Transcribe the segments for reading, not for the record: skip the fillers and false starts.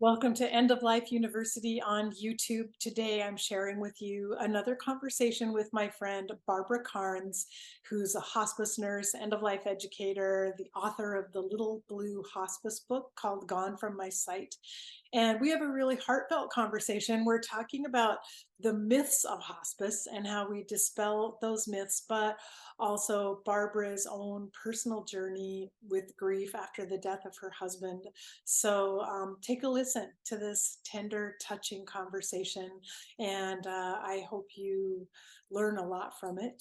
Welcome to End of Life University on YouTube. Today I'm sharing with you another conversation with my friend Barbara Karnes, who's a hospice nurse, end of life educator, the author of the Little Blue Hospice book called Gone From My Sight. And we have a really heartfelt conversation. We're talking about the myths of hospice and how we dispel those myths, but also Barbara's own personal journey with grief after the death of her husband. So take a listen to this tender, touching conversation, and I hope you learn a lot from it.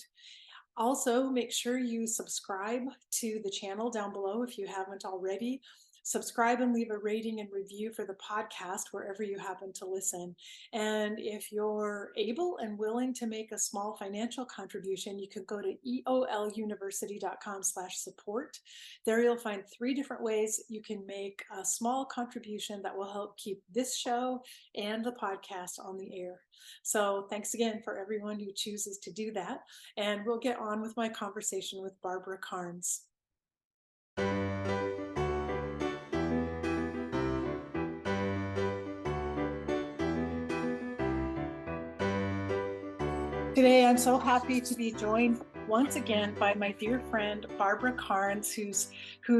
Also, make sure you subscribe to the channel down below if you haven't already. Subscribe and leave a rating and review for the podcast wherever you happen to listen. And if you're able and willing to make a small financial contribution, you could go to eoluniversity.com/support. There you'll find 3 different ways you can make a small contribution that will help keep this show and the podcast on the air. So thanks again for everyone who chooses to do that. And we'll get on with my conversation with Barbara Karnes. Today, I'm so happy to be joined once again by my dear friend Barbara Karnes, who's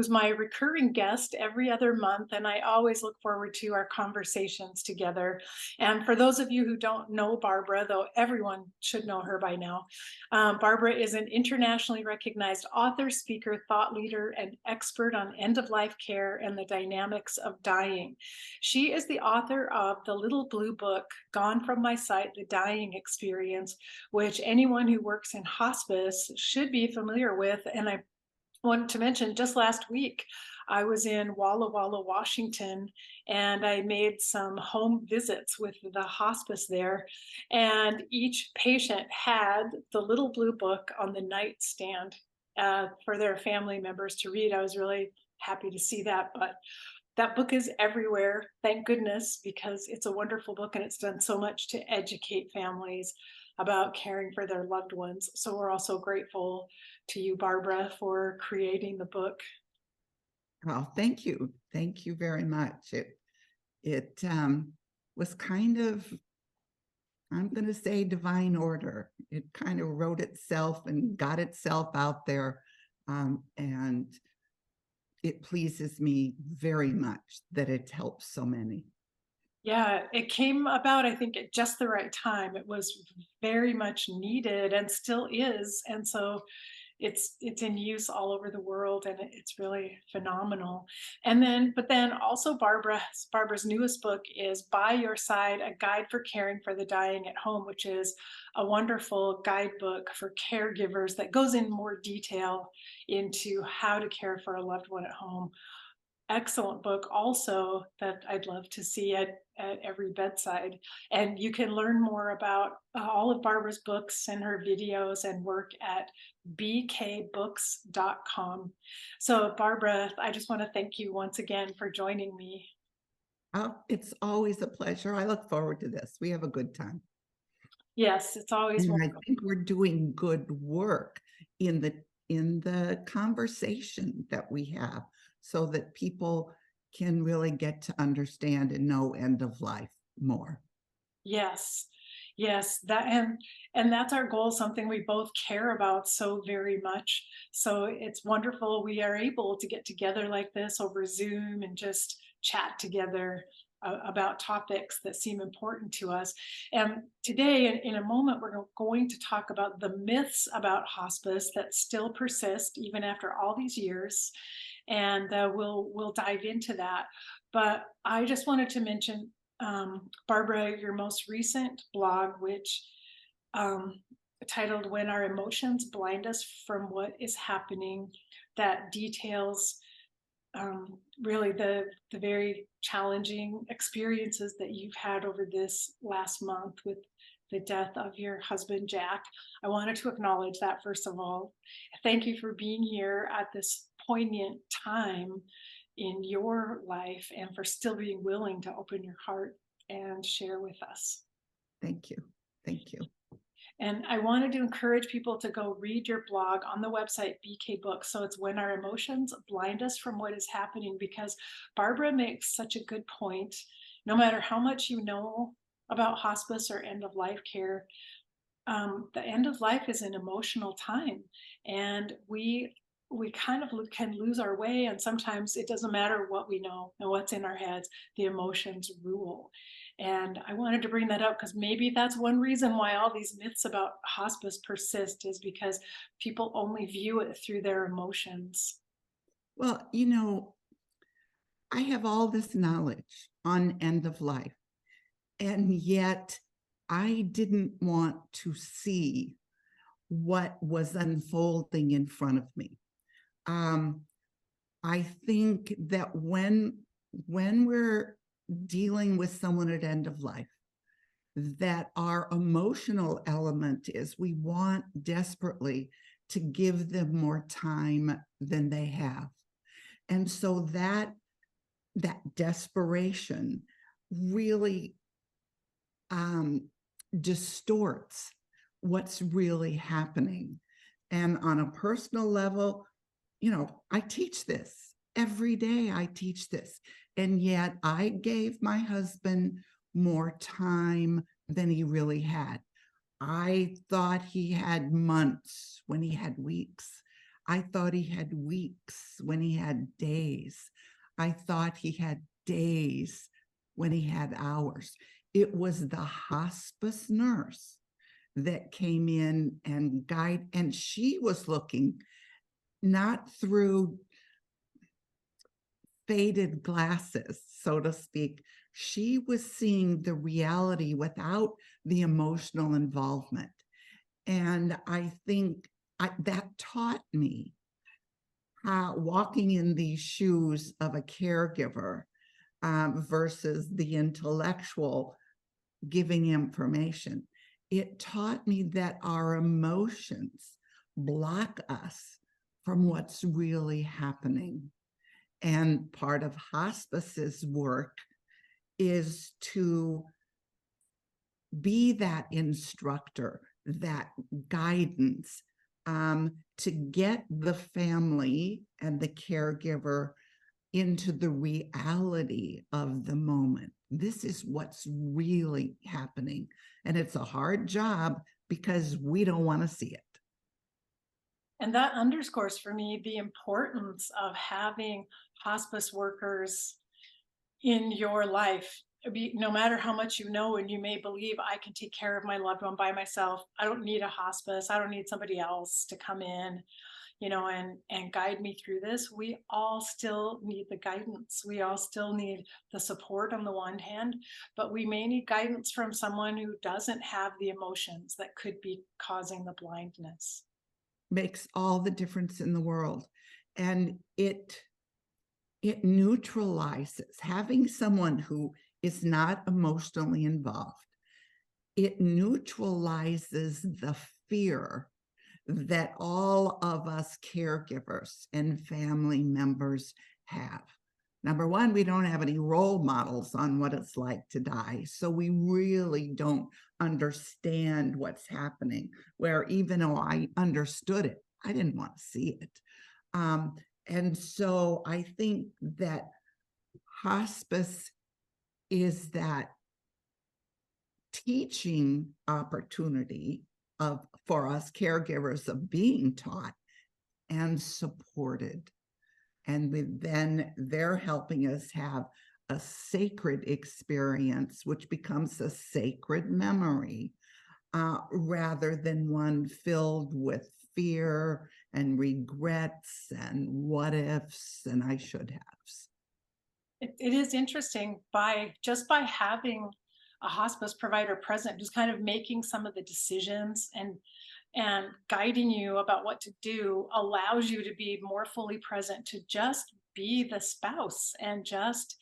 my recurring guest every other month, and I always look forward to our conversations together. And for those of you who don't know Barbara, though everyone should know her by now, Barbara is an internationally recognized author, speaker, thought leader, and expert on end-of-life care and the dynamics of dying. She is the author of the Little Blue book, Gone From My Sight: The Dying Experience, which anyone who works in hospice should be familiar with. And I wanted to mention, just last week, I was in Walla Walla, Washington, and I made some home visits with the hospice there. And each patient had the Little Blue book on the nightstand for their family members to read. I was really happy to see that. But that book is everywhere, thank goodness, because it's a wonderful book and it's done so much to educate families about caring for their loved ones. So we're also grateful to you, Barbara, for creating the book. Well, thank you. Thank you very much. It was kind of, I'm going to say, divine order. It kind of wrote itself and got itself out there. And it pleases me very much that it helps so many. Yeah, it came about, I think, at just the right time. It was very much needed and still is. And so it's in use all over the world, and it's really phenomenal. And then also Barbara's newest book is By Your Side: A Guide for Caring for the Dying at Home, which is a wonderful guidebook for caregivers that goes in more detail into how to care for a loved one at home. Excellent book also that I'd love to see at every bedside. And you can learn more about all of Barbara's books and her videos and work at bkbooks.com. So Barbara, I just want to thank you once again for joining me. Oh, it's always a pleasure. I look forward to this. We have a good time. Yes, it's always And I wonderful. think we're doing good work in the conversation that we have, so that people can really get to understand and know end of life more. Yes. Yes, and that's our goal, something we both care about so very much. So it's wonderful we are able to get together like this over Zoom and just chat together about topics that seem important to us. And today, in a moment, we're going to talk about the myths about hospice that still persist even after all these years, and we'll dive into that. But I just wanted to mention, Barbara, your most recent blog, which um, titled When Our Emotions Blind Us from What Is Happening, that details really the very challenging experiences that you've had over this last month with the death of your husband, Jack. I wanted to acknowledge that, first of all. Thank you for being here at this poignant time in your life and for still being willing to open your heart and share with us. Thank you. Thank you. And I wanted to encourage people to go read your blog on the website BK Books. So it's When Our Emotions Blind Us from What Is Happening, because Barbara makes such a good point no matter how much you know about hospice or end of life care, the end of life is an emotional time, and we kind of can lose our way, and sometimes it doesn't matter what we know and what's in our heads, the emotions rule. And I wanted to bring that up because maybe that's one reason why all these myths about hospice persist, is because people only view it through their emotions. Well, I have all this knowledge on end of life, and yet I didn't want to see what was unfolding in front of me. Um, I think that when we're dealing with someone at end of life, that our emotional element is we want desperately to give them more time than they have. And so that desperation really distorts what's really happening. And on a personal level, I teach this every day. I teach this. And yet I gave my husband more time than he really had. I thought he had months when he had weeks. I thought he had weeks when he had days. I thought he had days when he had hours. It was the hospice nurse that came in and and she was looking not through faded glasses, so to speak. She was seeing the reality without the emotional involvement. And I think that taught me how walking in these shoes of a caregiver versus the intellectual giving information. It taught me that our emotions block us from what's really happening. And part of hospice's work is to be that instructor, that guidance, to get the family and the caregiver into the reality of the moment. This is what's really happening. And it's a hard job because we don't want to see it. And that underscores for me the importance of having hospice workers in your life. No matter how much you know, and you may believe I can take care of my loved one by myself, I don't need a hospice, I don't need somebody else to come in, and guide me through this. We all still need the guidance, we all still need the support on the one hand, but we may need guidance from someone who doesn't have the emotions that could be causing the blindness. Makes all the difference in the world. And it neutralizes having someone who is not emotionally involved. It neutralizes the fear that all of us caregivers and family members have. Number one, we don't have any role models on what it's like to die. So we really don't understand what's happening, where even though I understood it, I didn't want to see it. And so I think that hospice is that teaching opportunity for us caregivers of being taught and supported. And then they're helping us have a sacred experience, which becomes a sacred memory, rather than one filled with fear and regrets and what ifs and I should haves. It is interesting, by having a hospice provider present, just kind of making some of the decisions and guiding you about what to do, allows you to be more fully present, to just be the spouse and just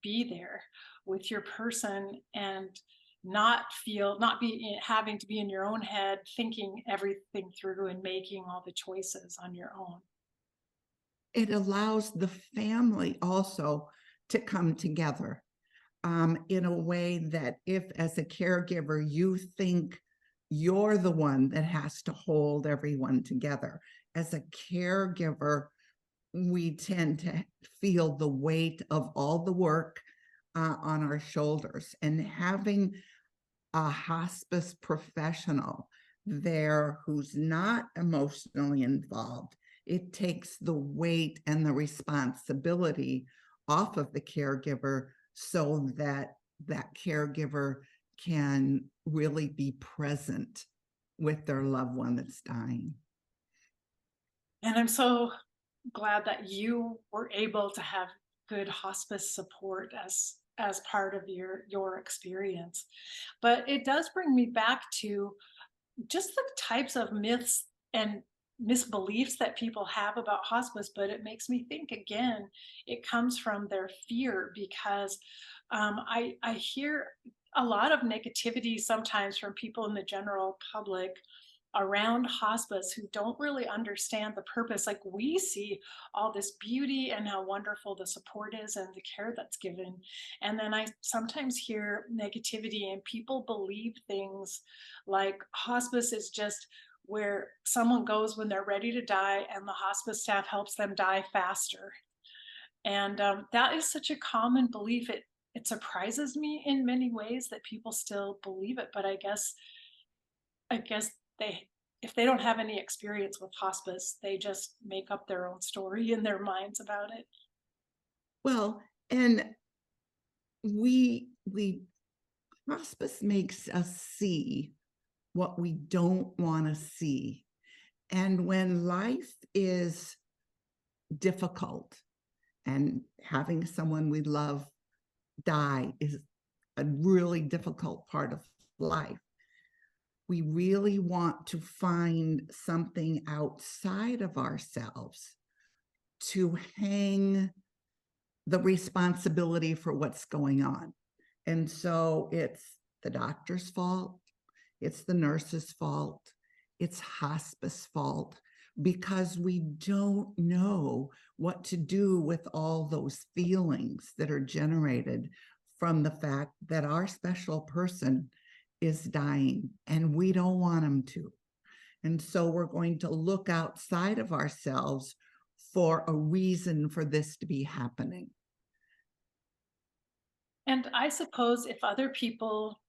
be there with your person, and not be having to be in your own head thinking everything through and making all the choices on your own. It allows the family also to come together in a way that if, as a caregiver, you think you're the one that has to hold everyone together, as a caregiver, we tend to feel the weight of all the work on our shoulders, and having a hospice professional there who's not emotionally involved, it takes the weight and the responsibility off of the caregiver so that that caregiver can really be present with their loved one that's dying. And I'm so glad that you were able to have good hospice support as part of your experience. But it does bring me back to just the types of myths and misbeliefs that people have about hospice. But it makes me think again, it comes from their fear because I hear a lot of negativity sometimes from people in the general public around hospice who don't really understand the purpose. Like, we see all this beauty and how wonderful the support is and the care that's given. And then I sometimes hear negativity and people believe things like hospice is just where someone goes when they're ready to die and the hospice staff helps them die faster. And that is such a common belief. It surprises me in many ways that people still believe it, but I guess they, if they don't have any experience with hospice, they just make up their own story in their minds about it. Well, and we hospice makes us see what we don't want to see. And when life is difficult and having someone we love die is a really difficult part of life, we really want to find something outside of ourselves to hang the responsibility for what's going on. And so it's the doctor's fault, it's the nurse's fault, it's hospice fault, because we don't know what to do with all those feelings that are generated from the fact that our special person is dying and we don't want them to. And so we're going to look outside of ourselves for a reason for this to be happening. And I suppose if other people,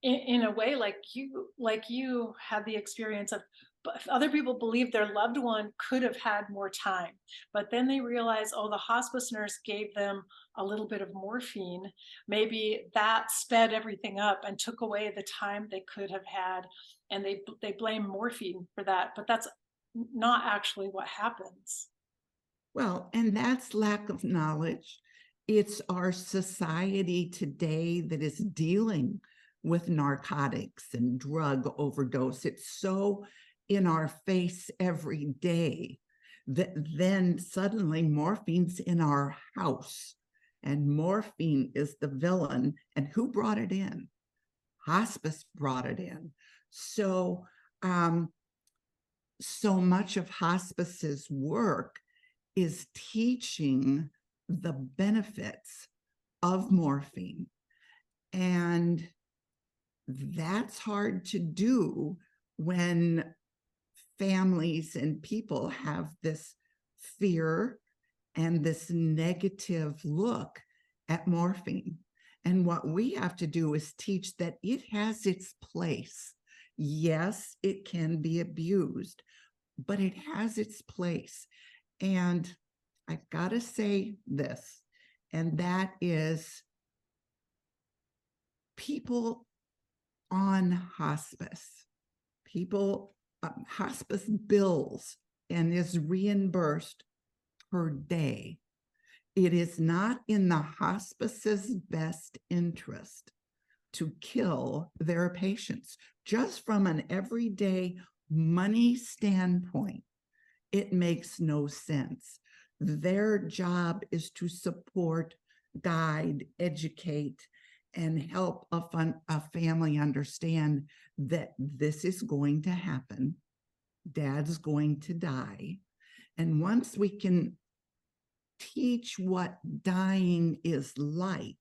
in a way, like you had the experience of, but if other people believe their loved one could have had more time, but then they realize, oh, the hospice nurse gave them a little bit of morphine, maybe that sped everything up and took away the time they could have had, and they blame morphine for that, but that's not actually what happens. Well, and that's lack of knowledge. It's our society today that is dealing with narcotics and drug overdose. It's so in our face every day that then suddenly morphine's in our house and morphine is the villain. And who brought it in? Hospice brought it in. So, so much of hospice's work is teaching the benefits of morphine. And that's hard to do when families and people have this fear and this negative look at morphine. And what we have to do is teach that it has its place. Yes, it can be abused, but it has its place. And I've got to say this, and that is people on hospice, hospice bills and is reimbursed per day. It is not in the hospice's best interest to kill their patients. Just from an everyday money standpoint, it makes no sense. Their job is to support, guide, educate, and help a family understand that this is going to happen. Dad's going to die. And once we can teach what dying is like,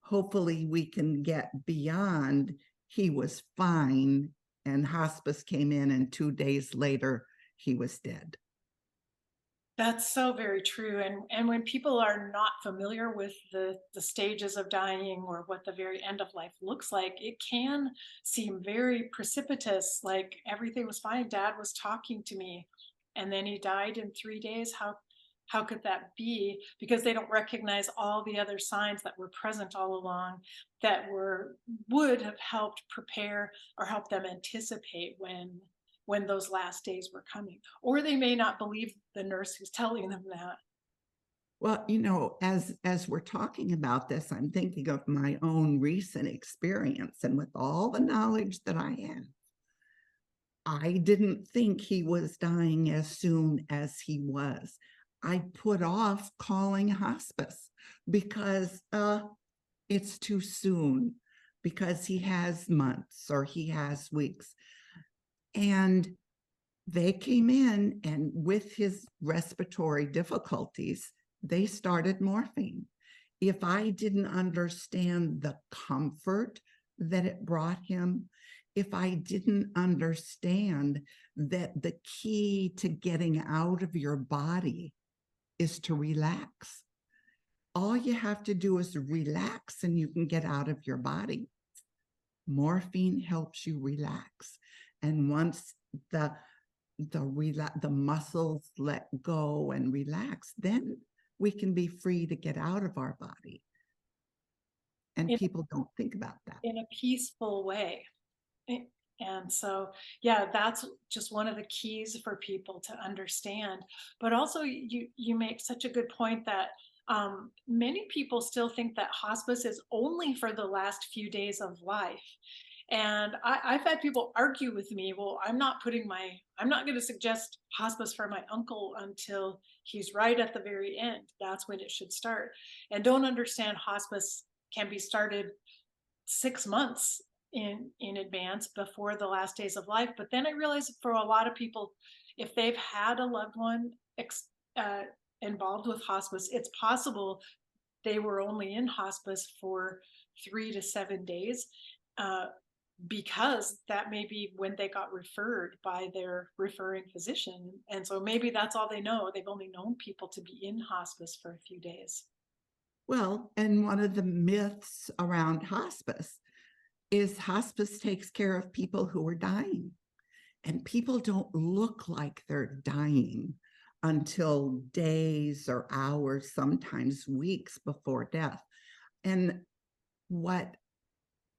hopefully we can get beyond he was fine and hospice came in and 2 days later he was dead. That's so very true. And when people are not familiar with the stages of dying or what the very end of life looks like, it can seem very precipitous. Like everything was fine. Dad was talking to me, and then he died in 3 days. How could that be? Because they don't recognize all the other signs that were present all along that would have helped prepare or help them anticipate when those last days were coming. Or they may not believe the nurse who's telling them that. Well, as we're talking about this, I'm thinking of my own recent experience, and with all the knowledge that I have, I didn't think he was dying as soon as he was. I put off calling hospice because it's too soon, because he has months or he has weeks. And they came in, and with his respiratory difficulties, they started morphine. If I didn't understand the comfort that it brought him, if I didn't understand that the key to getting out of your body is to relax. All you have to do is relax and you can get out of your body. Morphine helps you relax. And once the muscles let go and relax, then we can be free to get out of our body. And in, people don't think about that. in a peaceful way. And so, yeah, that's just one of the keys for people to understand. But also, you make such a good point that many people still think that hospice is only for the last few days of life. And I've had people argue with me, well, I'm not going to suggest hospice for my uncle until he's right at the very end. That's when it should start. And don't understand hospice can be started 6 months in advance before the last days of life. But then I realized for a lot of people, if they've had a loved one uh, involved with hospice, it's possible they were only in hospice for 3 to 7 days. Uh, because that may be when they got referred by their referring physician. And so maybe that's all they know. They've only known people to be in hospice for a few days. Well, and one of the myths around hospice is hospice takes care of people who are dying. And people don't look like they're dying until days or hours, sometimes weeks before death. And what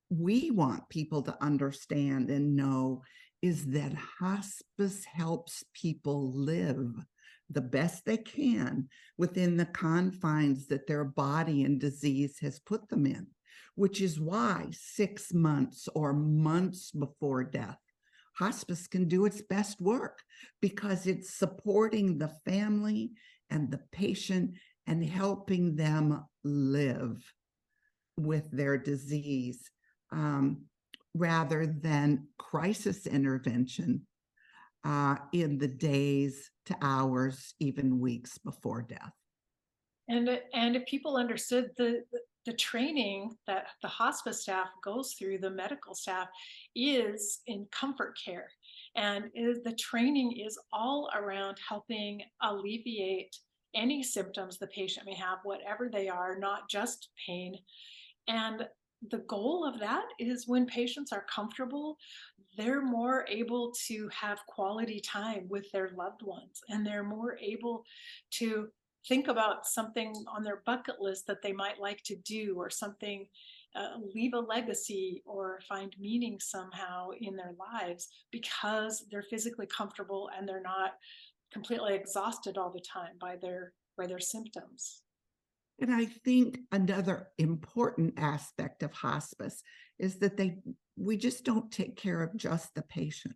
we want people to understand and know is that hospice helps people live the best they can within the confines that their body and disease has put them in, which is why 6 months or months before death, hospice can do its best work, because it's supporting the family and the patient and helping them live with their disease, rather than crisis intervention in the days to hours, even weeks before death. And if people understood the training that the hospice staff goes through, the medical staff is in comfort care. And the training is all around helping alleviate any symptoms the patient may have, whatever they are, not just pain. And the goal of that is when patients are comfortable, they're more able to have quality time with their loved ones, and they're more able to think about something on their bucket list that they might like to do, or something, leave a legacy or find meaning somehow in their lives, because they're physically comfortable and they're not completely exhausted all the time by their symptoms. And I think another important aspect of hospice is that we just don't take care of just the patient.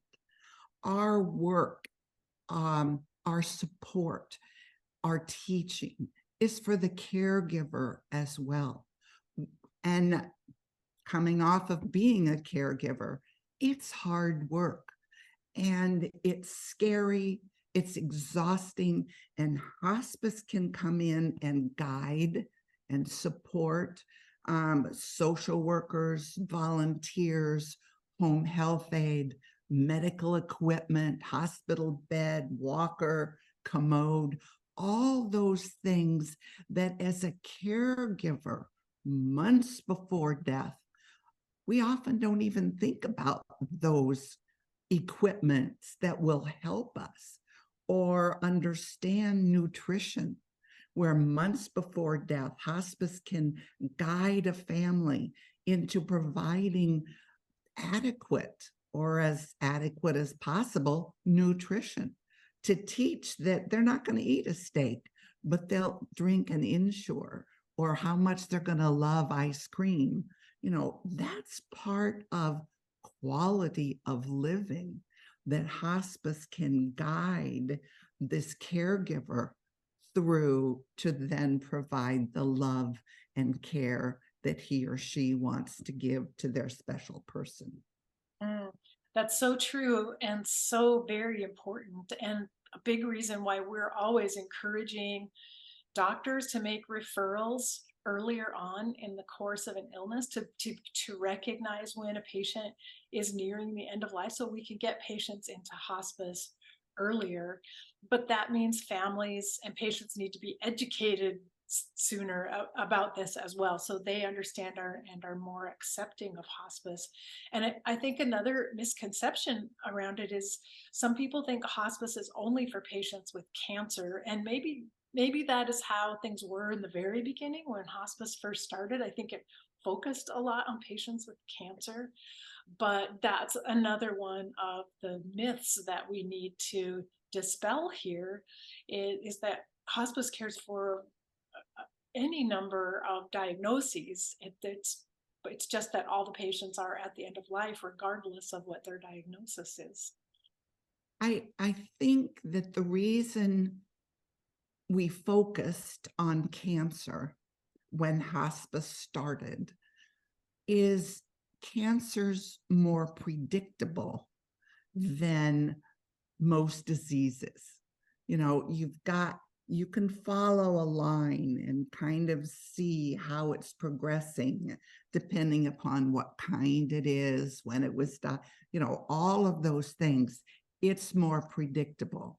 Our work, our support, our teaching is for the caregiver as well. And coming off of being a caregiver, it's hard work and it's scary, it's exhausting, and hospice can come in and guide and support social workers, volunteers, home health aid, medical equipment, hospital bed, walker, commode. all those things that as a caregiver, months before death, we often don't even think about those equipments that will help us, or understand nutrition, where months before death, hospice can guide a family into providing adequate, or as adequate as possible, nutrition, to teach that they're not going to eat a steak, but they'll drink an Ensure, or how much they're going to love ice cream. That's part of quality of living that hospice can guide this caregiver through, to then provide the love and care that he or she wants to give to their special person. That's so true and so very important. And a big reason why we're always encouraging doctors to make referrals earlier on in the course of an illness, to recognize when a patient is nearing the end of life, so we can get patients into hospice earlier. But that means families and patients need to be educated sooner about this as well, so they understand and are more accepting of hospice. And I think another misconception around it is some people think hospice is only for patients with cancer, and maybe that is how things were in the very beginning when hospice first started. I think it focused a lot on patients with cancer, but that's another one of the myths that we need to dispel here, is that hospice cares for any number of diagnoses. It's just that all the patients are at the end of life, regardless of what their diagnosis is. I think that the reason we focused on cancer when hospice started is cancer's more predictable than most diseases. You can follow a line and kind of see how it's progressing depending upon what kind it is, when it was done, all of those things. It's more predictable.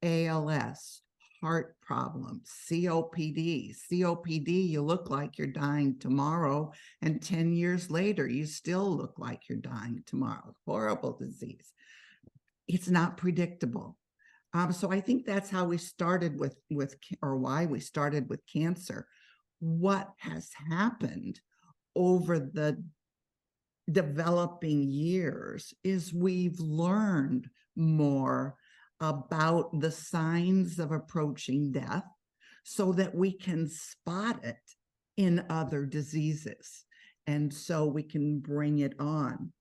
ALS, heart problems, COPD. COPD, you look like you're dying tomorrow, and 10 years later, you still look like you're dying tomorrow. Horrible disease. It's not predictable. So I think that's how we started or why we started with cancer. What has happened over the developing years is we've learned more about the signs of approaching death so that we can spot it in other diseases. And so we can bring it on.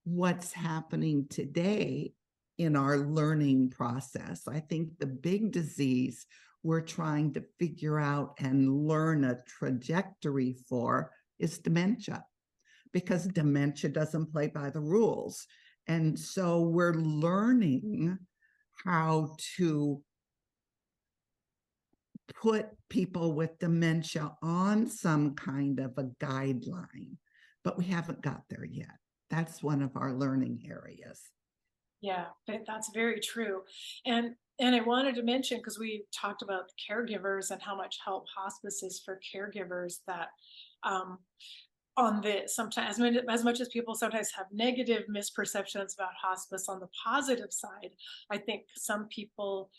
What's happening today in our learning process, I think the big disease we're trying to figure out and learn a trajectory for is dementia, because dementia doesn't play by the rules. And so we're learning how to put people with dementia on some kind of a guideline, but we haven't got there yet. That's one of our learning areas. Yeah, that's very true. And I wanted to mention, because we talked about caregivers and how much help hospice is for caregivers, that on the sometimes, as much as people sometimes have negative misperceptions about hospice, on the positive side, I think some people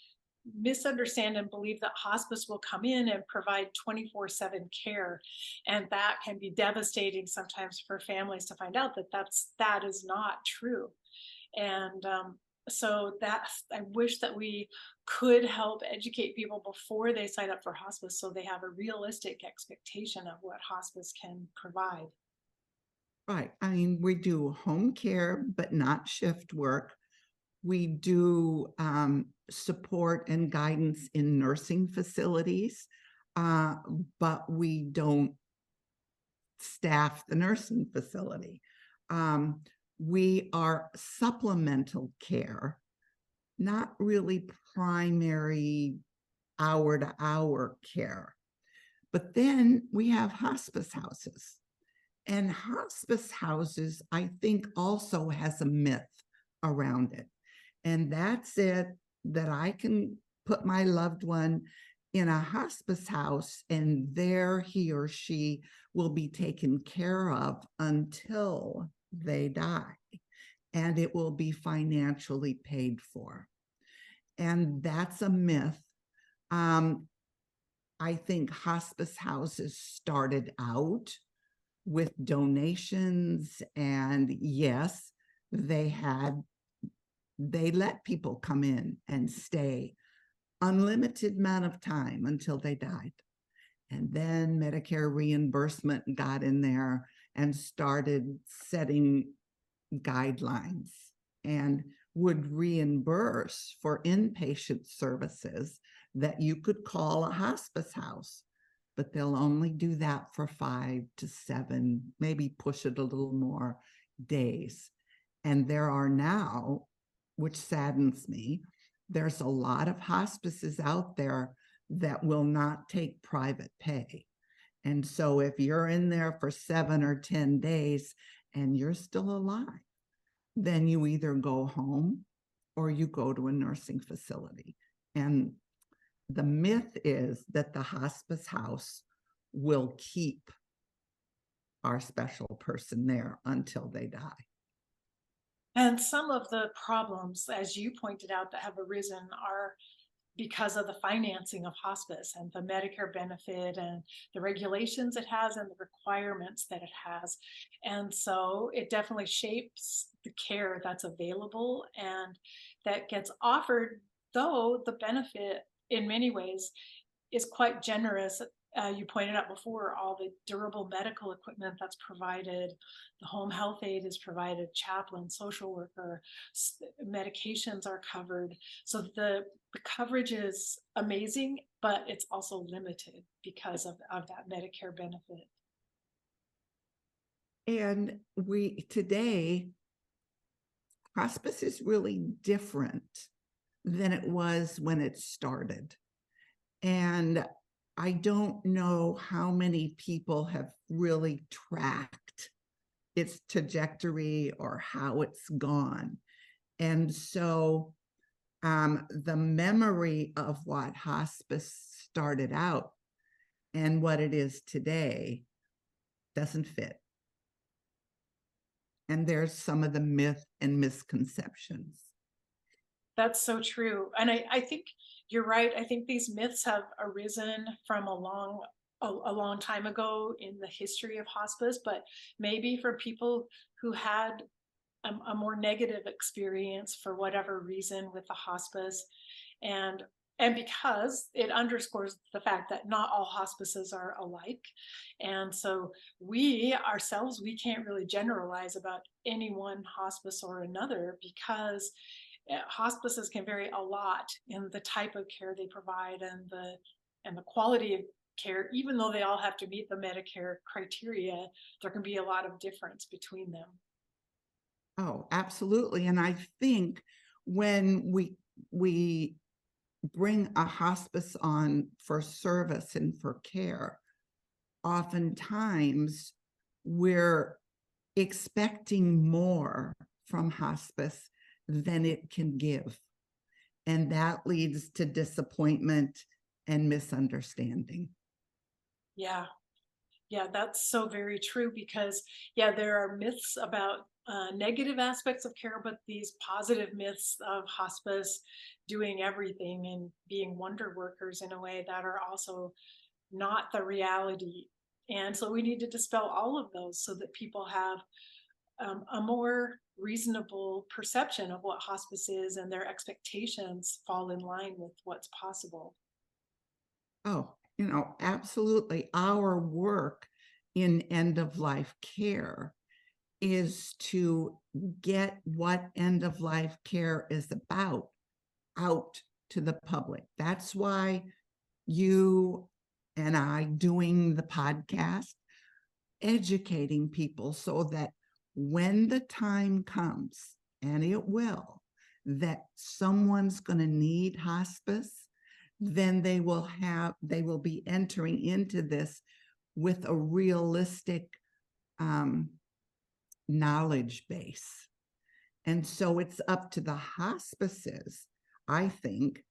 misunderstand and believe that hospice will come in and provide 24/7 care, and that can be devastating sometimes for families to find out that is not true. And so I wish that we could help educate people before they sign up for hospice, so they have a realistic expectation of what hospice can provide. Right. I mean, we do home care, but not shift work. We do support and guidance in nursing facilities, but we don't staff the nursing facility. We are supplemental care, not really primary hour-to-hour care. But then we have hospice houses. And hospice houses, I think, also has a myth around it. And that's it, that I can put my loved one in a hospice house, and there he or she will be taken care of until they die, and it will be financially paid for. And that's a myth. I think hospice houses started out with donations, and yes, they let people come in and stay unlimited amount of time until they died. And then Medicare reimbursement got in there and started setting guidelines and would reimburse for inpatient services that you could call a hospice house, but they'll only do that for 5 to 7, maybe push it a little more, days. And there are now, which saddens me, there's a lot of hospices out there that will not take private pay. And so if you're in there for 7 or 10 days and you're still alive, then you either go home or you go to a nursing facility. And the myth is that the hospice house will keep our special person there until they die. And some of the problems, as you pointed out, that have arisen are because of the financing of hospice and the Medicare benefit and the regulations it has and the requirements that it has. And so it definitely shapes the care that's available and that gets offered, though the benefit in many ways is quite generous. You pointed out before all the durable medical equipment that's provided, the home health aid is provided, chaplain, social worker, medications are covered. So the coverage is amazing, but it's also limited because of that Medicare benefit. And today, hospice is really different than it was when it started. And I don't know how many people have really tracked its trajectory or how it's gone. And so the memory of what hospice started out and what it is today doesn't fit. And there's some of the myth and misconceptions. That's so true. And I think you're right. I think these myths have arisen from a long time ago in the history of hospice, but maybe for people who had a more negative experience for whatever reason with the hospice, and because it underscores the fact that not all hospices are alike. And so we ourselves, we can't really generalize about any one hospice or another, because hospices can vary a lot in the type of care they provide and the quality of care. Even though they all have to meet the Medicare criteria, there can be a lot of difference between them. Oh, absolutely. And I think when we bring a hospice on for service and for care, oftentimes we're expecting more from hospice than it can give. And that leads to disappointment and misunderstanding. Yeah. Yeah, that's so very true, because yeah, there are myths about negative aspects of care, but these positive myths of hospice doing everything and being wonder workers in a way that are also not the reality. And so we need to dispel all of those so that people have a more reasonable perception of what hospice is, and their expectations fall in line with what's possible. Oh, absolutely. Our work in end of life care is to get what end of life care is about out to the public. That's why you and I doing the podcast, educating people so that when the time comes, and it will, that someone's going to need hospice, then they will be entering into this with a realistic knowledge base. And so it's up to the hospices, I think,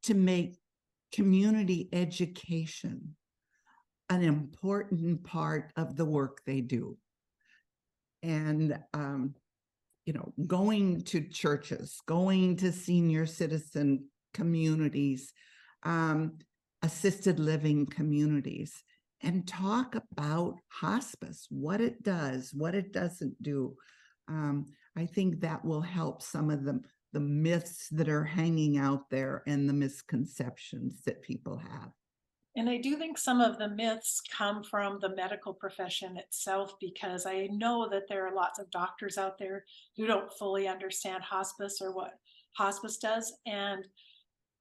to make community education an important part of the work they do. And, going to churches, going to senior citizen communities, assisted living communities, and talk about hospice, what it does, what it doesn't do. I think that will help some of the myths that are hanging out there and the misconceptions that people have. And I do think some of the myths come from the medical profession itself, because I know that there are lots of doctors out there who don't fully understand hospice or what hospice does. And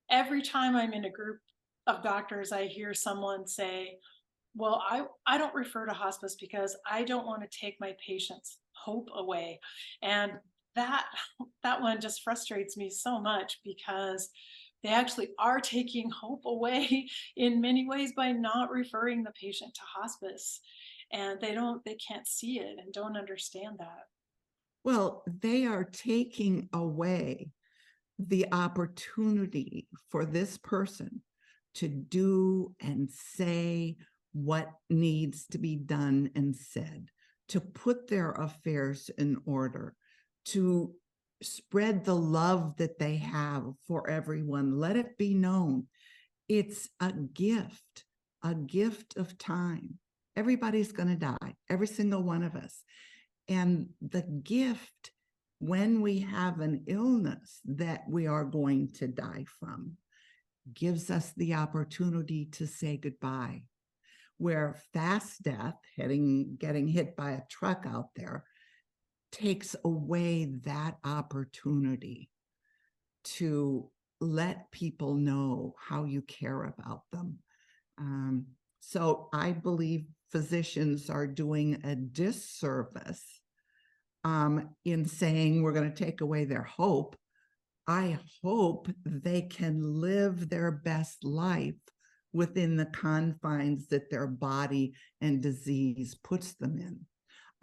every time I'm in a group of doctors, I hear someone say, well, I don't refer to hospice because I don't want to take my patient's hope away. And that that one just frustrates me so much, because they actually are taking hope away in many ways by not referring the patient to hospice. And they can't see it and don't understand that. Well, they are taking away the opportunity for this person to do and say what needs to be done and said, to put their affairs in order, to spread the love that they have for everyone. Let it be known. It's a gift of time. Everybody's going to die, every single one of us. And the gift, when we have an illness that we are going to die from, gives us the opportunity to say goodbye. Where fast death, getting hit by a truck out there, takes away that opportunity to let people know how you care about them. So I believe physicians are doing a disservice in saying we're going to take away their hope. I hope they can live their best life within the confines that their body and disease puts them in.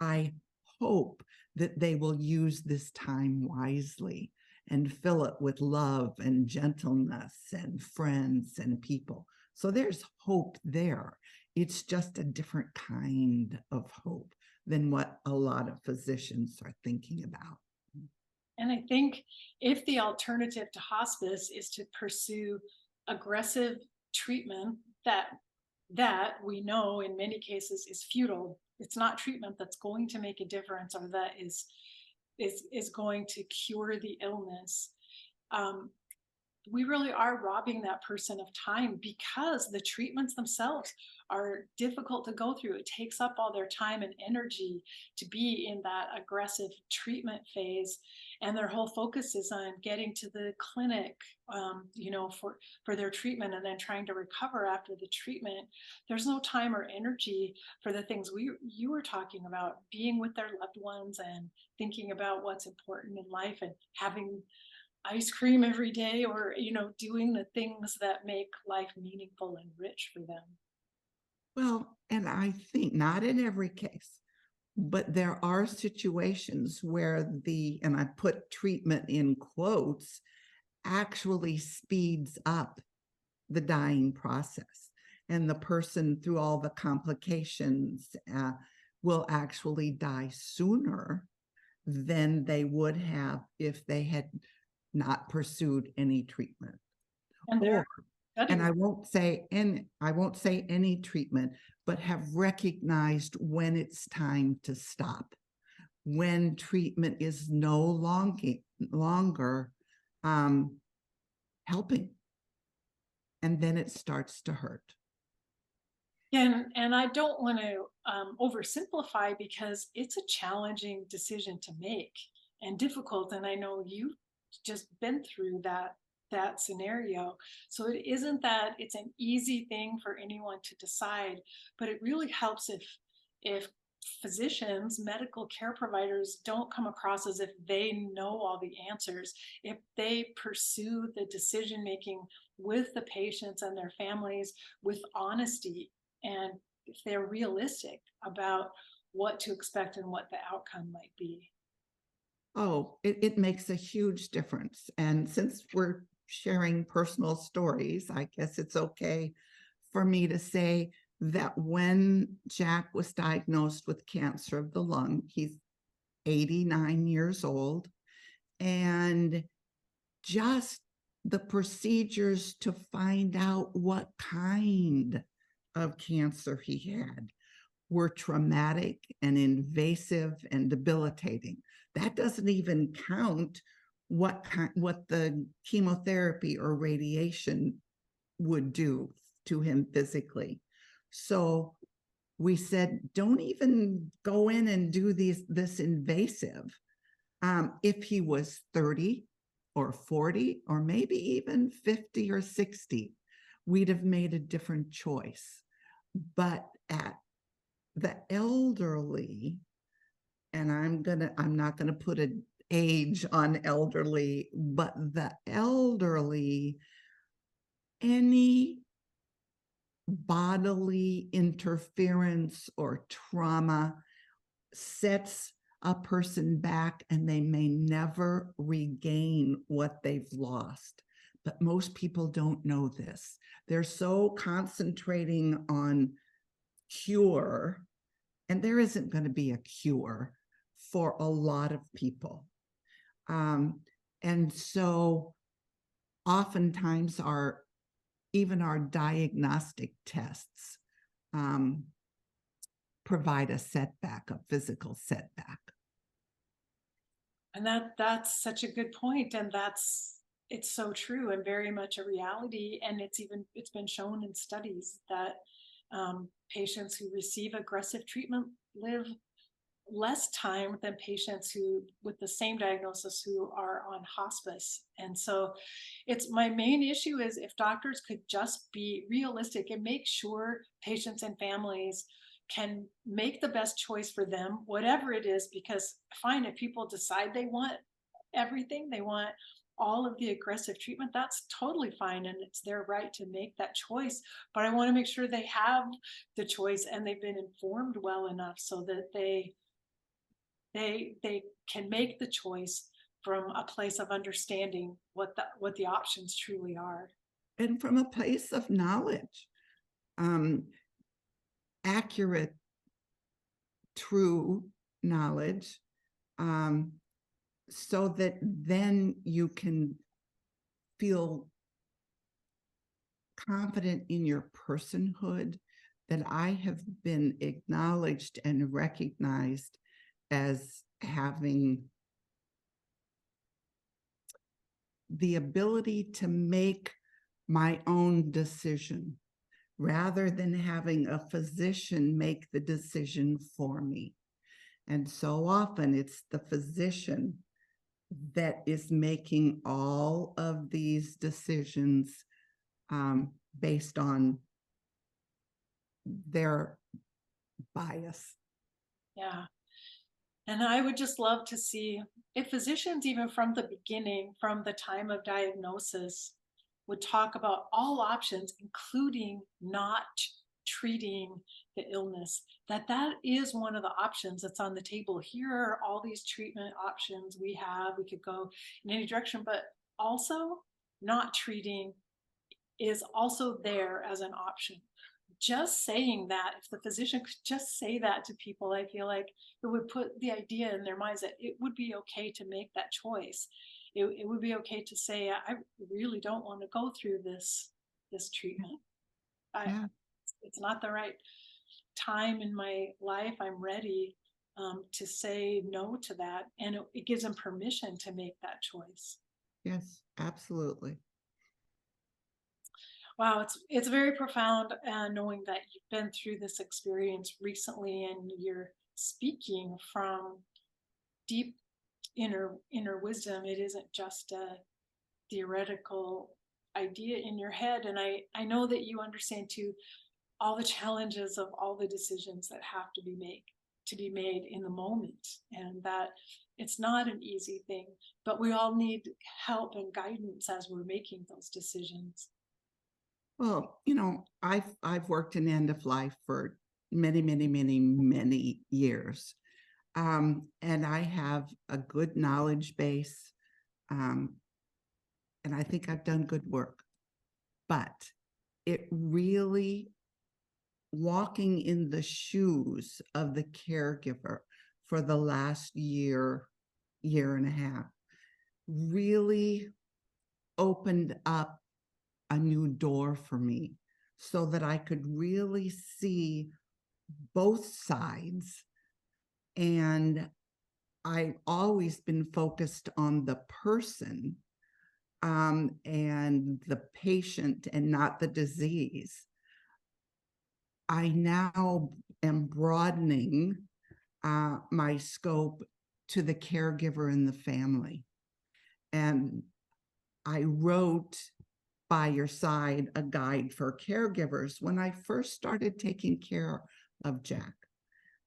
I hope that they will use this time wisely and fill it with love and gentleness and friends and people. So there's hope there. It's just a different kind of hope than what a lot of physicians are thinking about. And I think if the alternative to hospice is to pursue aggressive treatment that we know in many cases is futile, it's not treatment that's going to make a difference or that is going to cure the illness. We really are robbing that person of time, because the treatments themselves are difficult to go through. It takes up all their time and energy to be in that aggressive treatment phase, and their whole focus is on getting to the clinic, for their treatment, and then trying to recover after the treatment. There's no time or energy for the things you were talking about, being with their loved ones and thinking about what's important in life and having ice cream every day, or doing the things that make life meaningful and rich for them. Well, and I think not in every case, but there are situations where and I put treatment in quotes, actually speeds up the dying process. And the person, through all the complications, will actually die sooner than they would have if they had not pursued any treatment. And I won't say any treatment, but have recognized when it's time to stop, when treatment is no longer helping, and then it starts to hurt. And I don't want to oversimplify, because it's a challenging decision to make and difficult. And I know you've just been through that scenario. So it isn't that it's an easy thing for anyone to decide, but it really helps if physicians, medical care providers, don't come across as if they know all the answers. If they pursue the decision making with the patients and their families with honesty, and if they're realistic about what to expect and what the outcome might be. Oh, it makes a huge difference. And since we're sharing personal stories, I guess it's okay for me to say that when Jack was diagnosed with cancer of the lung, he's 89 years old, and just the procedures to find out what kind of cancer he had were traumatic and invasive and debilitating. That doesn't even count what the chemotherapy or radiation would do to him physically. So we said, don't even go in and do this invasive. If he was 30 or 40 or maybe even 50 or 60, we'd have made a different choice. But at the elderly, and I'm not gonna put an age on elderly, but the elderly, any bodily interference or trauma sets a person back, and they may never regain what they've lost. But most people don't know this. They're so concentrating on cure, and there isn't going to be a cure for a lot of people. And so oftentimes even our diagnostic tests provide a setback, a physical setback. And that's such a good point, and it's so true and very much a reality. And it's been shown in studies that patients who receive aggressive treatment live less time than patients who with the same diagnosis who are on hospice. And so it's my main issue is if doctors could just be realistic and make sure patients and families can make the best choice for them, whatever it is, because fine, if people decide they want everything, they want all of the aggressive treatment, that's totally fine and it's their right to make that choice. But I want to make sure they have the choice and they've been informed well enough so that they can make the choice from a place of understanding what the options truly are. And from a place of knowledge, accurate, true knowledge, so that then you can feel confident in your personhood, that I have been acknowledged and recognized as having the ability to make my own decision rather than having a physician make the decision for me. And so often it's the physician that is making all of these decisions based on their bias. Yeah. And I would just love to see if physicians, even from the beginning, from the time of diagnosis, would talk about all options, including not treating the illness, that is one of the options that's on the table. Here are all these treatment options we have. We could go in any direction, but also not treating is also there as an option. Just saying that, if the physician could just say that to people, I feel like it would put the idea in their minds that it would be okay to make that choice. It would be okay to say, I really don't want to go through this treatment. Yeah. It's not the right time in my life. I'm ready to say no to that, and it gives them permission to make that choice. Yes, absolutely. Wow, it's very profound knowing that you've been through this experience recently, and you're speaking from deep inner wisdom. It isn't just a theoretical idea in your head. And I know that you understand too all the challenges of all the decisions that have to be made in the moment, and that it's not an easy thing, but we all need help and guidance as we're making those decisions. Well, I've worked in end of life for many, many, many, many years. And I have a good knowledge base. And I think I've done good work. But it really, walking in the shoes of the caregiver for the last year and a half, really opened up a new door for me so that I could really see both sides. And I've always been focused on the person and the patient and not the disease. I now am broadening my scope to the caregiver and the family. And I wrote By Your Side, a guide for caregivers when I first started taking care of Jack.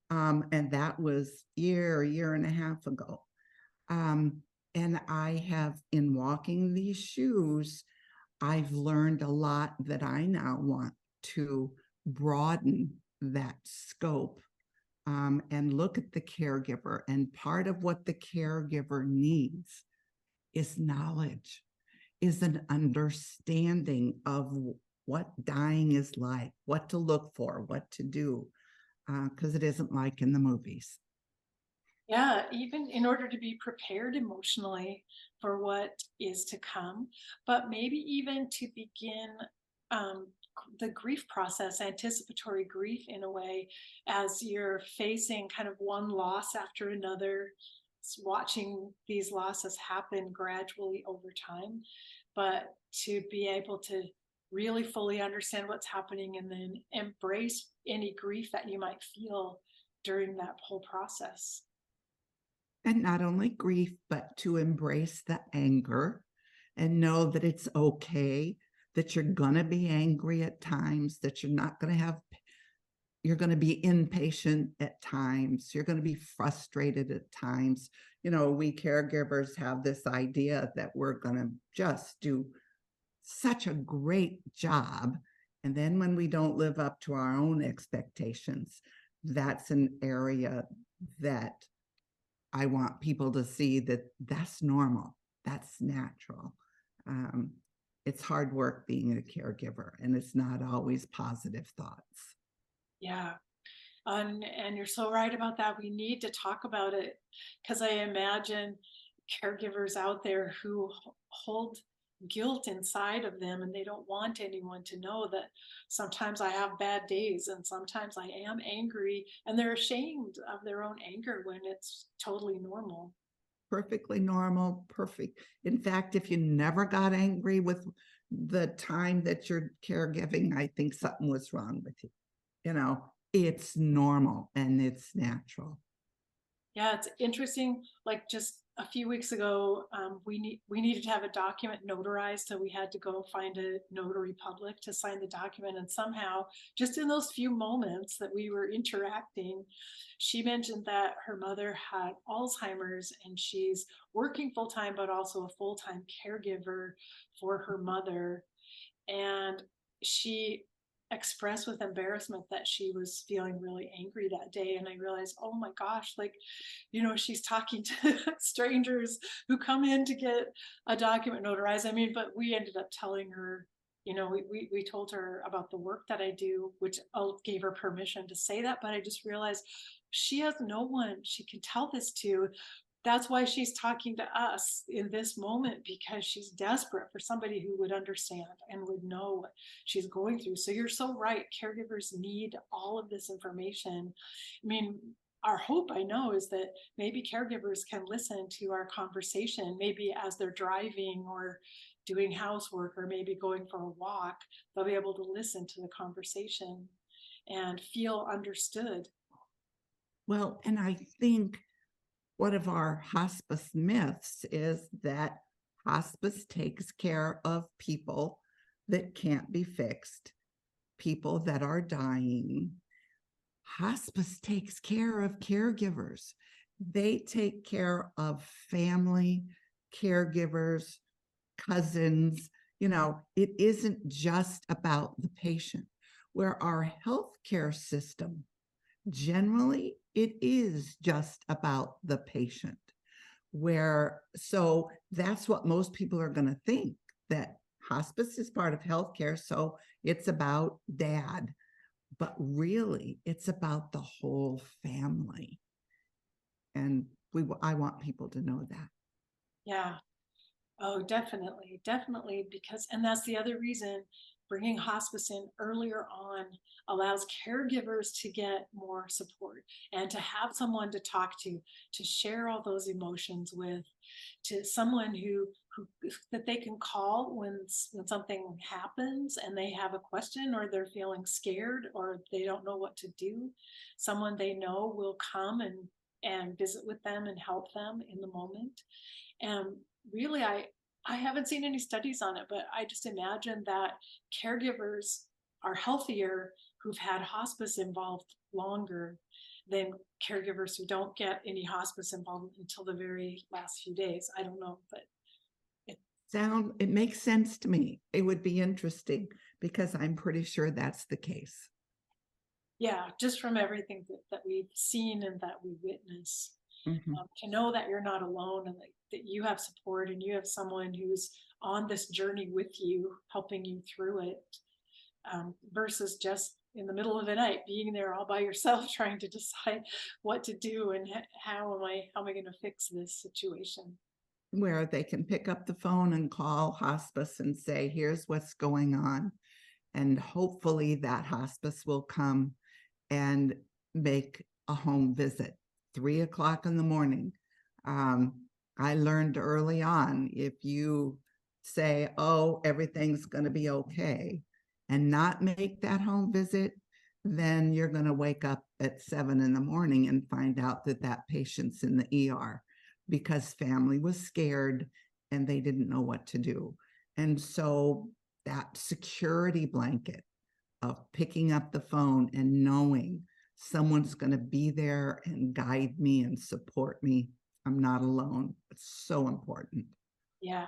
And that was year and a half ago. And I have, in walking these shoes, I've learned a lot that I now want to broaden that scope and look at the caregiver. And part of what the caregiver needs is knowledge, is an understanding of what dying is like, what to look for, what to do, because it isn't like in the movies. Yeah, even in order to be prepared emotionally for what is to come, but maybe even to begin um, the grief process, anticipatory grief in a way, as you're facing kind of one loss after another, watching these losses happen gradually over time, but to be able to really fully understand what's happening and then embrace any grief that you might feel during that whole process. And not only grief, but to embrace the anger and know that it's okay, that you're going to be angry at times, that you're not going to have, you're going to be impatient at times, you're going to be frustrated at times. You know, we caregivers have this idea that we're going to just do such a great job. And then when we don't live up to our own expectations, that's an area that I want people to see that that's normal, that's natural. It's hard work being a caregiver, and it's not always positive thoughts. Yeah. And you're so right about that. We need to talk about it because I imagine caregivers out there who hold guilt inside of them and they don't want anyone to know that sometimes I have bad days and sometimes I am angry and they're ashamed of their own anger when it's totally normal. Perfectly normal, perfect. In fact, if you never got angry with the time that you're caregiving, I think something was wrong with you. You know, it's normal and it's natural. Yeah, it's interesting. Like just a few weeks ago, we needed to have a document notarized, so we had to go find a notary public to sign the document. And somehow, just in those few moments that we were interacting, she mentioned that her mother had Alzheimer's and she's working full time, but also a full time caregiver for her mother. And she expressed with embarrassment that she was feeling really angry that day. And I realized, oh my gosh, like, she's talking to strangers who come in to get a document notarized. I mean, but we ended up telling her, we told her about the work that I do, which gave her permission to say that. But I just realized she has no one she can tell this to. That's why she's talking to us in this moment, because she's desperate for somebody who would understand and would know what she's going through. So you're so right. Caregivers need all of this information. I mean, our hope, I know, is that maybe caregivers can listen to our conversation, maybe as they're driving or doing housework or maybe going for a walk. They'll be able to listen to the conversation and feel understood. Well, and I think one of our hospice myths is that hospice takes care of people that can't be fixed, people that are dying. Hospice takes care of caregivers. They take care of family, caregivers, cousins. You know, it isn't just about the patient. Where our healthcare system generally it is just about the patient. So that's what most people are going to think, that hospice is part of healthcare. So it's about dad, but really it's about the whole family. And I want people to know that. Yeah. Oh, definitely, definitely, because, and that's the other reason bringing hospice in earlier on allows caregivers to get more support and to have someone to talk to share all those emotions with, to someone who that they can call when something happens and they have a question or they're feeling scared or they don't know what to do. Someone they know will come and visit with them and help them in the moment. And really, I haven't seen any studies on it, but I just imagine that caregivers are healthier who've had hospice involved longer than caregivers who don't get any hospice involvement until the very last few days. I don't know, but it, It makes sense to me. It would be interesting because I'm pretty sure that's the case. yeah, just from everything that we've seen and that we witness. Mhm. To know that you're not alone and that you have support and you have someone who's on this journey with you, helping you through it, versus just in the middle of the night being there all by yourself trying to decide what to do and how am I going to fix this situation. Where they can pick up the phone and call hospice and say, here's what's going on. And hopefully that hospice will come and make a home visit. 3 o'clock in the morning. I learned early on, if you say, oh, everything's going to be okay, and not make that home visit, then you're going to wake up at 7 in the morning and find out that that patient's in the ER because family was scared and they didn't know what to do. And so that security blanket of picking up the phone and knowing someone's going to be there and guide me and support me, I'm not alone. It's so important. Yeah,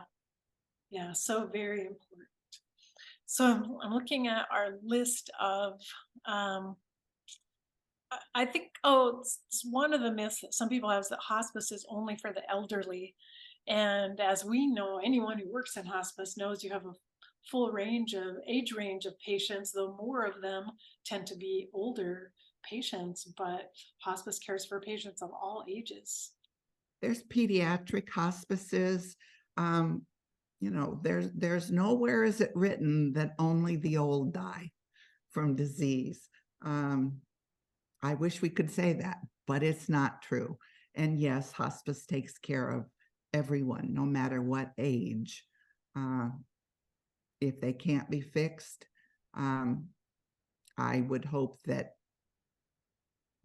yeah, so very important. So I'm looking at our list of um, I think, oh, it's one of the myths that some people have is that hospice is only for the elderly. And as we know, anyone who works in hospice knows you have a full age range of patients, though more of them tend to be older patients, but hospice cares for patients of all ages. There's pediatric hospices. There's nowhere is it written that only the old die from disease. I wish we could say that, but it's not true. And yes, hospice takes care of everyone, no matter what age. If they can't be fixed, I would hope that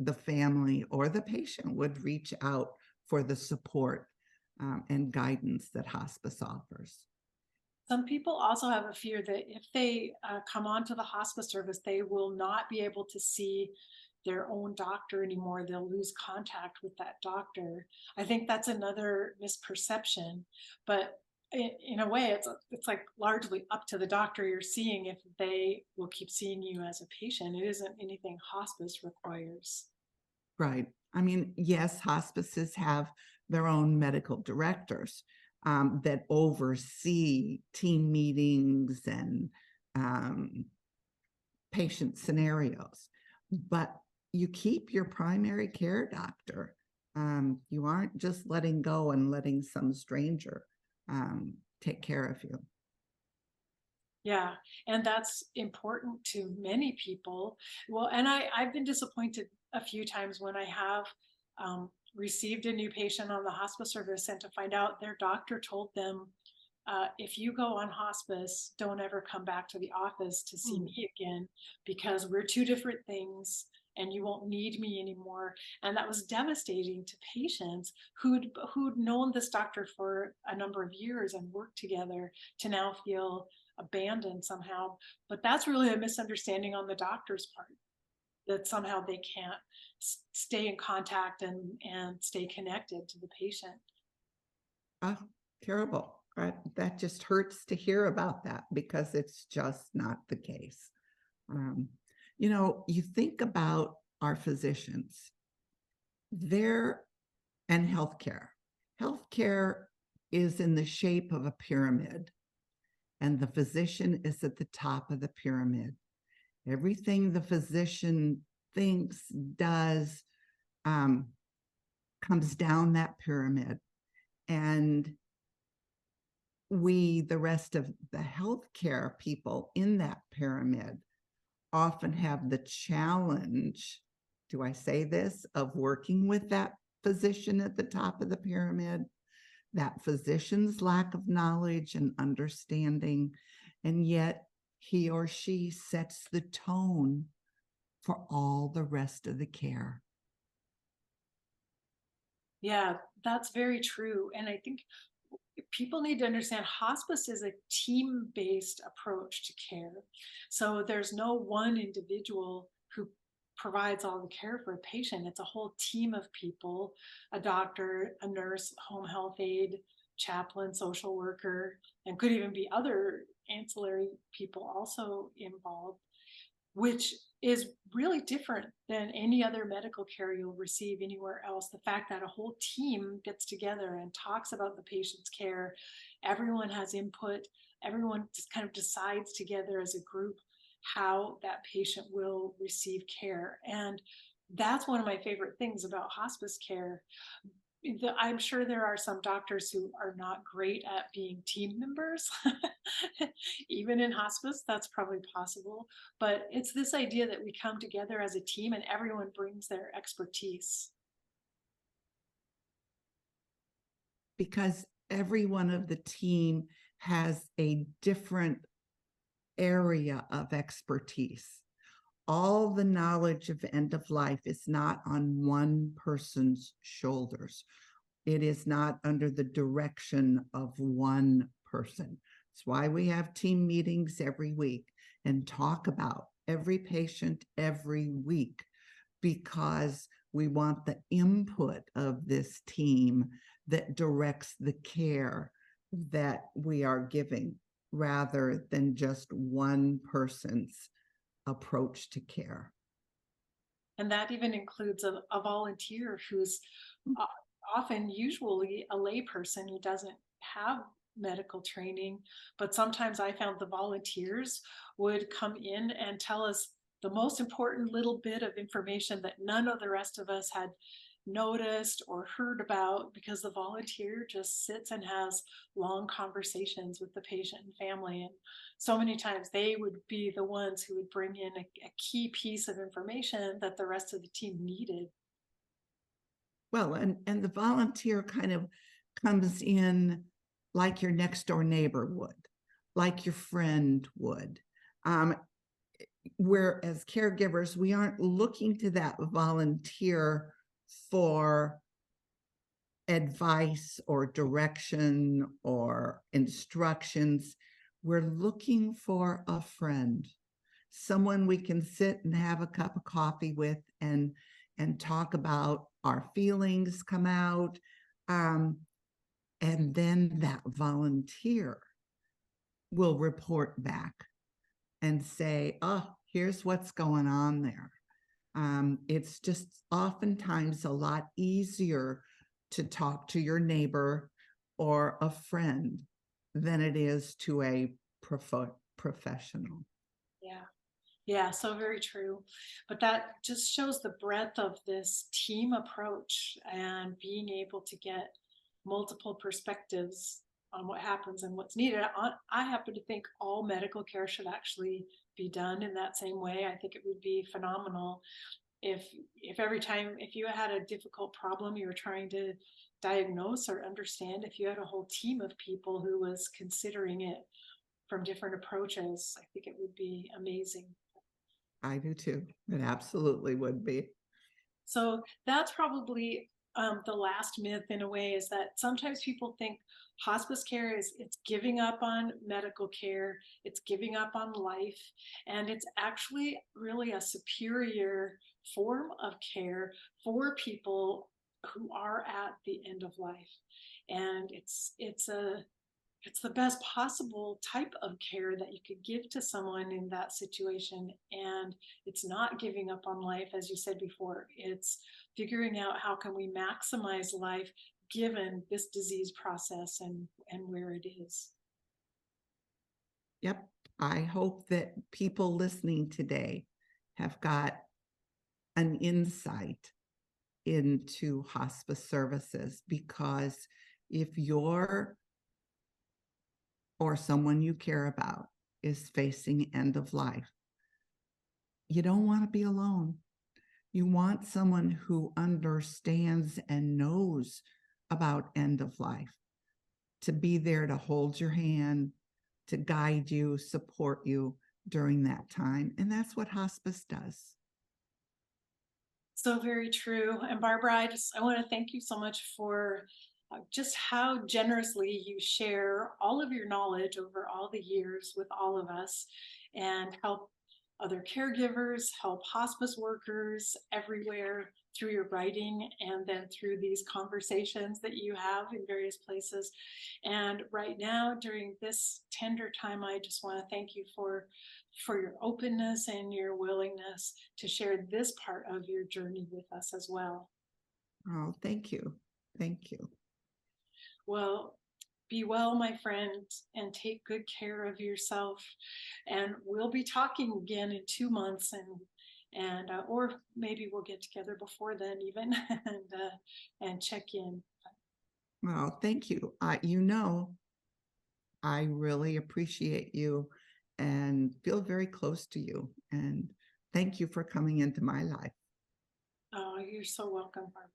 the family or the patient would reach out for the support and guidance that hospice offers. Some people also have a fear that if they come onto the hospice service, they will not be able to see their own doctor anymore. They'll lose contact with that doctor. I think that's another misperception, but in a way, it's like largely up to the doctor you're seeing if they will keep seeing you as a patient. It isn't anything hospice requires. Right. I mean, yes, hospices have their own medical directors that oversee team meetings and patient scenarios, but you keep your primary care doctor. You aren't just letting go and letting some stranger take care of you. Yeah, and that's important to many people. Well, and I've been disappointed a few times when I have received a new patient on the hospice service and to find out their doctor told them, if you go on hospice, don't ever come back to the office to see me again because we're two different things and you won't need me anymore. And that was devastating to patients who'd known this doctor for a number of years and worked together to now feel abandoned somehow. But that's really a misunderstanding on the doctor's part, that somehow they can't stay in contact and stay connected to the patient. Oh, terrible. That just hurts to hear about that because it's just not the case. You think about our physicians. And healthcare. Healthcare is in the shape of a pyramid, and the physician is at the top of the pyramid. Everything the physician thinks, does, comes down that pyramid. And we, the rest of the healthcare people in that pyramid, often have the challenge, do I say this, of working with that physician at the top of the pyramid, that physician's lack of knowledge and understanding, and yet he or she sets the tone for all the rest of the care. Yeah, that's very true. And I think people need to understand hospice is a team-based approach to care. So there's no one individual who provides all the care for a patient. It's a whole team of people, a doctor, a nurse, home health aide, chaplain, social worker, and could even be other ancillary people also involved, which is really different than any other medical care you'll receive anywhere else. The fact that a whole team gets together and talks about the patient's care, everyone has input, everyone just kind of decides together as a group how that patient will receive care. And that's one of my favorite things about hospice care. I'm sure there are some doctors who are not great at being team members. Even in hospice, that's probably possible. But it's this idea that we come together as a team and everyone brings their expertise. Because every one of the team has a different area of expertise. All the knowledge of end of life is not on one person's shoulders. It is not under the direction of one person. That's why we have team meetings every week and talk about every patient every week, because we want the input of this team that directs the care that we are giving, rather than just one person's approach to care. And that even includes a volunteer who's often, usually, a layperson who doesn't have medical training. But sometimes I found the volunteers would come in and tell us the most important little bit of information that none of the rest of us had noticed or heard about, because the volunteer just sits and has long conversations with the patient and family. And so many times they would be the ones who would bring in a key piece of information that the rest of the team needed. Well, and the volunteer kind of comes in like your next door neighbor would, like your friend would. Where as caregivers, we aren't looking to that volunteer for advice or direction or instructions. We're looking for a friend, someone we can sit and have a cup of coffee with and talk about our feelings, come out. And then that volunteer will report back and say, oh, here's what's going on there. It's just oftentimes a lot easier to talk to your neighbor or a friend than it is to a professional. Yeah. Yeah, so very true. But that just shows the breadth of this team approach and being able to get multiple perspectives on what happens and what's needed. I happen to think all medical care should actually be done in that same way. I think it would be phenomenal if every time, if you had a difficult problem you were trying to diagnose or understand, if you had a whole team of people who was considering it from different approaches, I think it would be amazing. I do too. It absolutely would be. So that's probably the last myth, in a way, is that sometimes people think hospice care is, it's giving up on medical care, it's giving up on life, and it's actually really a superior form of care for people who are at the end of life. And it's a it's the best possible type of care that you could give to someone in that situation. And it's not giving up on life, as you said before. It's figuring out how can we maximize life given this disease process and where it is. Yep. I hope that people listening today have got an insight into hospice services, because if you're or someone you care about is facing end of life, you don't want to be alone. You want someone who understands and knows about end of life to be there to hold your hand, to guide you, support you during that time. And that's what hospice does. So very true. And Barbara, I want to thank you so much for just how generously you share all of your knowledge over all the years with all of us and help other caregivers, help hospice workers everywhere through your writing and then through these conversations that you have in various places. And right now, during this tender time, I just want to thank you for your openness and your willingness to share this part of your journey with us as well. Oh, thank you. Thank you. Well, be well, my friend, and take good care of yourself. And we'll be talking again in 2 months, and or maybe we'll get together before then even and check in. Well, thank you. I really appreciate you and feel very close to you. And thank you for coming into my life. Oh, you're so welcome, Barbara.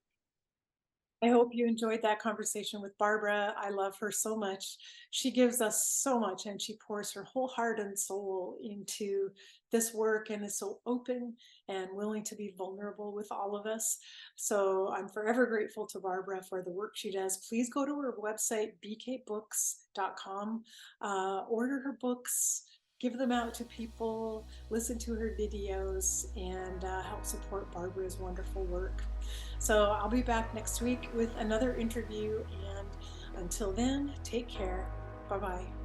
I hope you enjoyed that conversation with Barbara. I love her so much. She gives us so much and she pours her whole heart and soul into this work and is so open and willing to be vulnerable with all of us. So I'm forever grateful to Barbara for the work she does. Please go to her website, bkbooks.com, order her books, give them out to people, listen to her videos, and help support Barbara's wonderful work. So I'll be back next week with another interview. And until then, take care. Bye bye.